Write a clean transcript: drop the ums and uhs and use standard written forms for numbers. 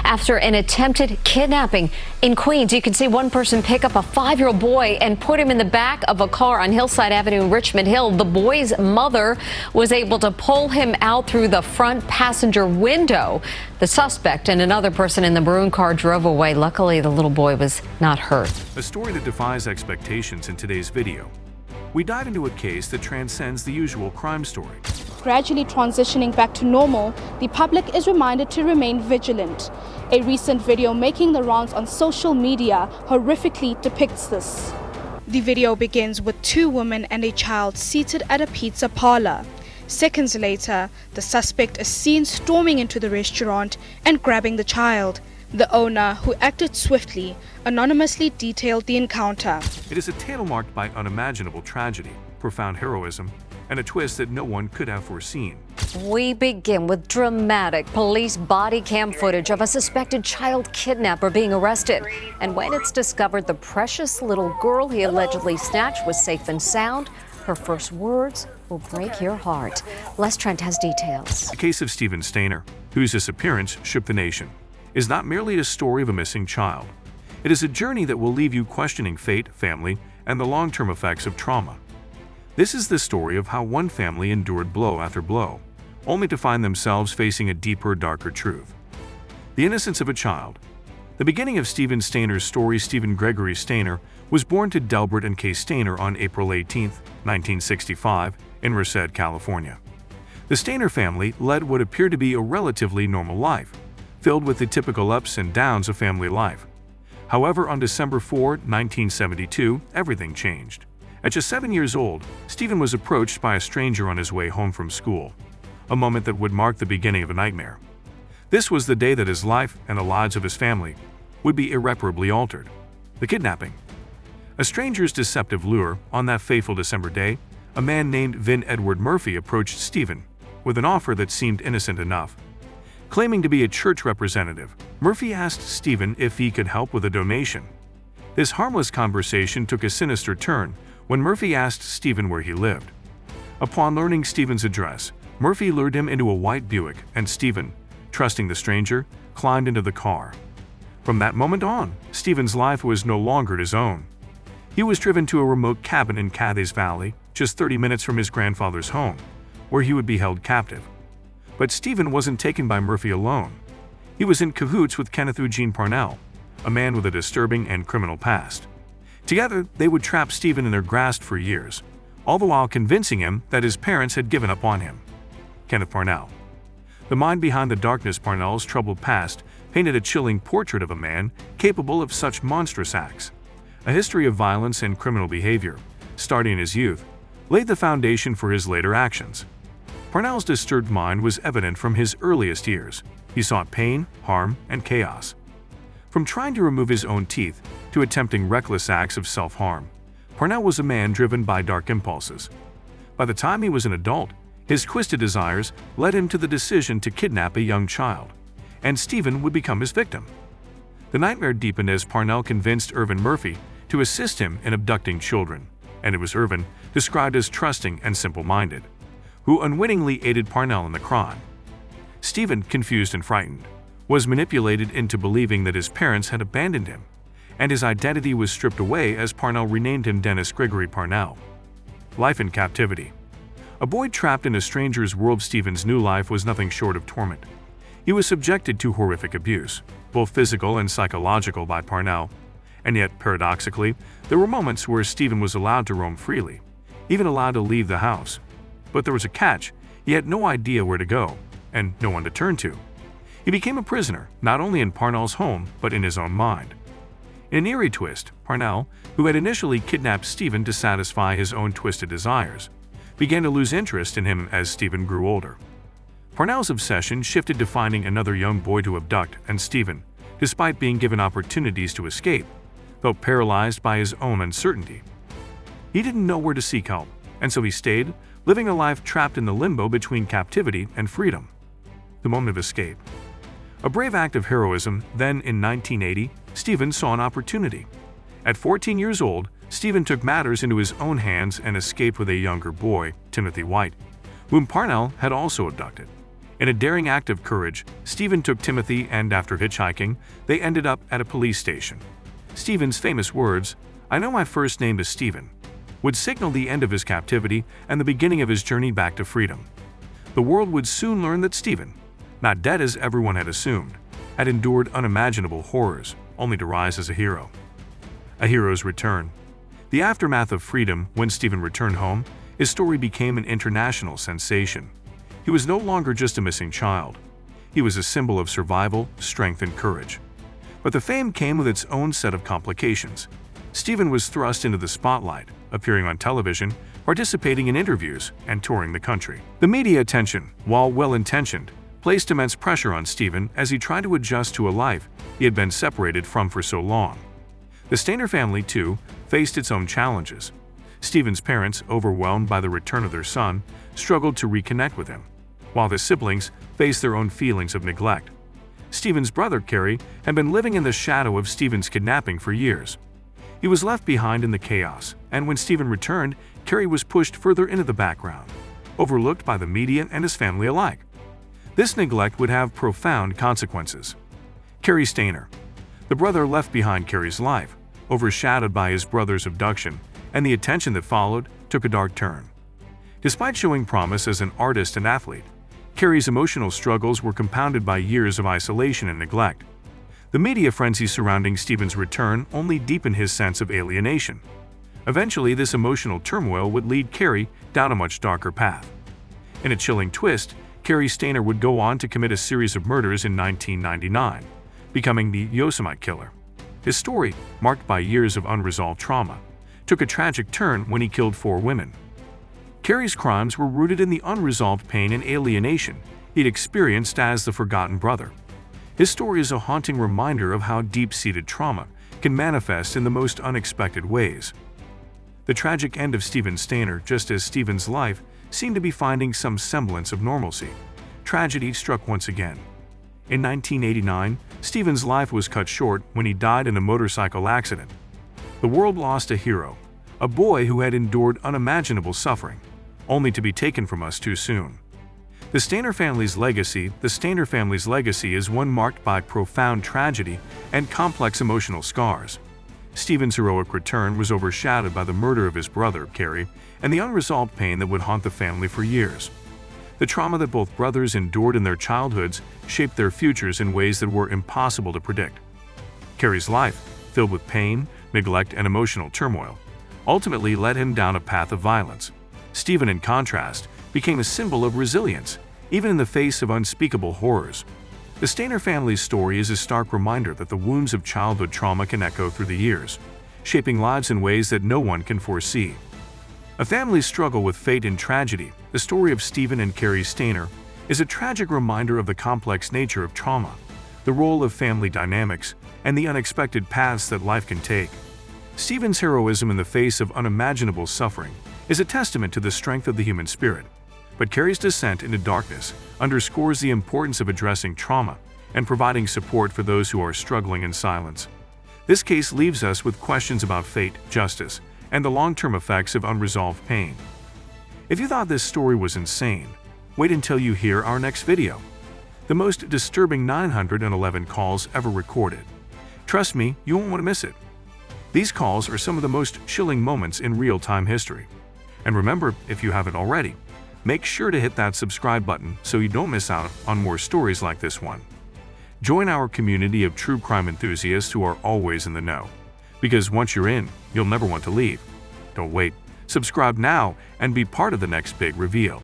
after an attempted kidnapping in Queens. You can see one person pick up a 5-year-old boy and put him in the back of a car on Hillside Avenue in Richmond Hill. The boy's mother was able to pull him out through the front passenger window. The suspect and another person in the maroon car drove away. Luckily, the little boy was not hurt. A story that defies expectations in today's video. We dive into a case that transcends the usual crime story. Gradually transitioning back to normal, the public is reminded to remain vigilant. A recent video making the rounds on social media horrifically depicts this. The video begins with 2 women and a child seated at a pizza parlor. Seconds later, the suspect is seen storming into the restaurant and grabbing the child. The owner, who acted swiftly, anonymously detailed the encounter. It is a tale marked by unimaginable tragedy, profound heroism, and a twist that no one could have foreseen. We begin with dramatic police body cam footage of a suspected child kidnapper being arrested. And when it's discovered the precious little girl he allegedly snatched was safe and sound, her first words will break your heart. Les Trent has details. The case of Stephen Stainer, whose disappearance shook the nation, is not merely a story of a missing child. It is a journey that will leave you questioning fate, family, and the long-term effects of trauma. This is the story of how one family endured blow after blow, only to find themselves facing a deeper, darker truth. The innocence of a child. The beginning of Stephen Stainer's story. Stephen Gregory Stainer was born to Delbert and Kay Stainer on April 18, 1965, in Merced, California. The Stainer family led what appeared to be a relatively normal life, filled with the typical ups and downs of family life. However, on December 4, 1972, everything changed. At just 7 years old, Stephen was approached by a stranger on his way home from school, a moment that would mark the beginning of a nightmare. This was the day that his life and the lives of his family would be irreparably altered. The kidnapping. A stranger's deceptive lure. On that fateful December day, a man named Vin Edward Murphy approached Stephen with an offer that seemed innocent enough. Claiming to be a church representative, Murphy asked Stephen if he could help with a donation. This harmless conversation took a sinister turn when Murphy asked Stephen where he lived. Upon learning Stephen's address, Murphy lured him into a white Buick, and Stephen, trusting the stranger, climbed into the car. From that moment on, Stephen's life was no longer his own. He was driven to a remote cabin in Cathays Valley, just 30 minutes from his grandfather's home, where he would be held captive. But Stephen wasn't taken by Murphy alone. He was in cahoots with Kenneth Eugene Parnell, a man with a disturbing and criminal past. Together, they would trap Stephen in their grasp for years, all the while convincing him that his parents had given up on him. Kenneth Parnell. The mind behind the darkness. Parnell's troubled past painted a chilling portrait of a man capable of such monstrous acts. A history of violence and criminal behavior, starting in his youth, laid the foundation for his later actions. Parnell's disturbed mind was evident from his earliest years. He sought pain, harm, and chaos. From trying to remove his own teeth to attempting reckless acts of self-harm, Parnell was a man driven by dark impulses. By the time he was an adult, his twisted desires led him to the decision to kidnap a young child, and Stephen would become his victim. The nightmare deepened as Parnell convinced Irvin Murphy to assist him in abducting children, and it was Irvin, described as trusting and simple-minded, who unwittingly aided Parnell in the crime. Stephen, confused and frightened, was manipulated into believing that his parents had abandoned him, and his identity was stripped away as Parnell renamed him Dennis Gregory Parnell. Life in captivity. A boy trapped in a stranger's world. Stephen's new life was nothing short of torment. He was subjected to horrific abuse, both physical and psychological, by Parnell, and yet, paradoxically, there were moments where Stephen was allowed to roam freely, even allowed to leave the house. But there was a catch. He had no idea where to go, and no one to turn to. He became a prisoner, not only in Parnell's home, but in his own mind. In an eerie twist, Parnell, who had initially kidnapped Stephen to satisfy his own twisted desires, began to lose interest in him as Stephen grew older. Parnell's obsession shifted to finding another young boy to abduct, and Stephen, despite being given opportunities to escape, felt paralyzed by his own uncertainty. He didn't know where to seek help, and so he stayed, living a life trapped in the limbo between captivity and freedom. The moment of escape. A brave act of heroism. Then, in 1980, Stephen saw an opportunity. At 14 years old, Stephen took matters into his own hands and escaped with a younger boy, Timothy White, whom Parnell had also abducted. In a daring act of courage, Stephen took Timothy, and after hitchhiking, they ended up at a police station. Stephen's famous words, "I know my first name is Stephen," would signal the end of his captivity and the beginning of his journey back to freedom. The world would soon learn that Stephen, not dead as everyone had assumed, had endured unimaginable horrors, only to rise as a hero. A hero's return. The aftermath of freedom, when Stephen returned home, his story became an international sensation. He was no longer just a missing child. He was a symbol of survival, strength, and courage. But the fame came with its own set of complications. Stephen was thrust into the spotlight, appearing on television, participating in interviews, and touring the country. The media attention, while well-intentioned, placed immense pressure on Stephen as he tried to adjust to a life he had been separated from for so long. The Stainer family, too, faced its own challenges. Stephen's parents, overwhelmed by the return of their son, struggled to reconnect with him, while his siblings faced their own feelings of neglect. Stephen's brother, Kerry, had been living in the shadow of Stephen's kidnapping for years. He was left behind in the chaos, and when Stephen returned, Kerry was pushed further into the background, overlooked by the media and his family alike. This neglect would have profound consequences. Kerry Stainer. The brother left behind Kerry's life, overshadowed by his brother's abduction, and the attention that followed took a dark turn. Despite showing promise as an artist and athlete, Kerry's emotional struggles were compounded by years of isolation and neglect. The media frenzy surrounding Stephen's return only deepened his sense of alienation. Eventually, this emotional turmoil would lead Kerry down a much darker path. In a chilling twist, Kerry Stainer would go on to commit a series of murders in 1999, becoming the Yosemite Killer. His story, marked by years of unresolved trauma, took a tragic turn when he killed 4 women. Kerry's crimes were rooted in the unresolved pain and alienation he'd experienced as the forgotten brother. His story is a haunting reminder of how deep-seated trauma can manifest in the most unexpected ways. The tragic end of Stephen Stainer, just as Stephen's life seemed to be finding some semblance of normalcy, tragedy struck once again. In 1989, Stephen's life was cut short when he died in a motorcycle accident. The world lost a hero, a boy who had endured unimaginable suffering, only to be taken from us too soon. The Stainer family's legacy is one marked by profound tragedy and complex emotional scars. Stephen's heroic return was overshadowed by the murder of his brother, Kerry, and the unresolved pain that would haunt the family for years. The trauma that both brothers endured in their childhoods shaped their futures in ways that were impossible to predict. Kerry's life, filled with pain, neglect, and emotional turmoil, ultimately led him down a path of violence. Stephen, in contrast, became a symbol of resilience, even in the face of unspeakable horrors. The Stainer family's story is a stark reminder that the wounds of childhood trauma can echo through the years, shaping lives in ways that no one can foresee. A family's struggle with fate and tragedy, the story of Stephen and Kerry Stainer, is a tragic reminder of the complex nature of trauma, the role of family dynamics, and the unexpected paths that life can take. Stephen's heroism in the face of unimaginable suffering is a testament to the strength of the human spirit, but Kerry's descent into darkness underscores the importance of addressing trauma and providing support for those who are struggling in silence. This case leaves us with questions about fate, justice, and the long-term effects of unresolved pain. If you thought this story was insane, wait until you hear our next video. The most disturbing 911 calls ever recorded. Trust me, you won't want to miss it. These calls are some of the most chilling moments in real-time history. And remember, if you haven't already, make sure to hit that subscribe button so you don't miss out on more stories like this one. Join our community of true crime enthusiasts who are always in the know. Because once you're in, you'll never want to leave. Don't wait. Subscribe now and be part of the next big reveal.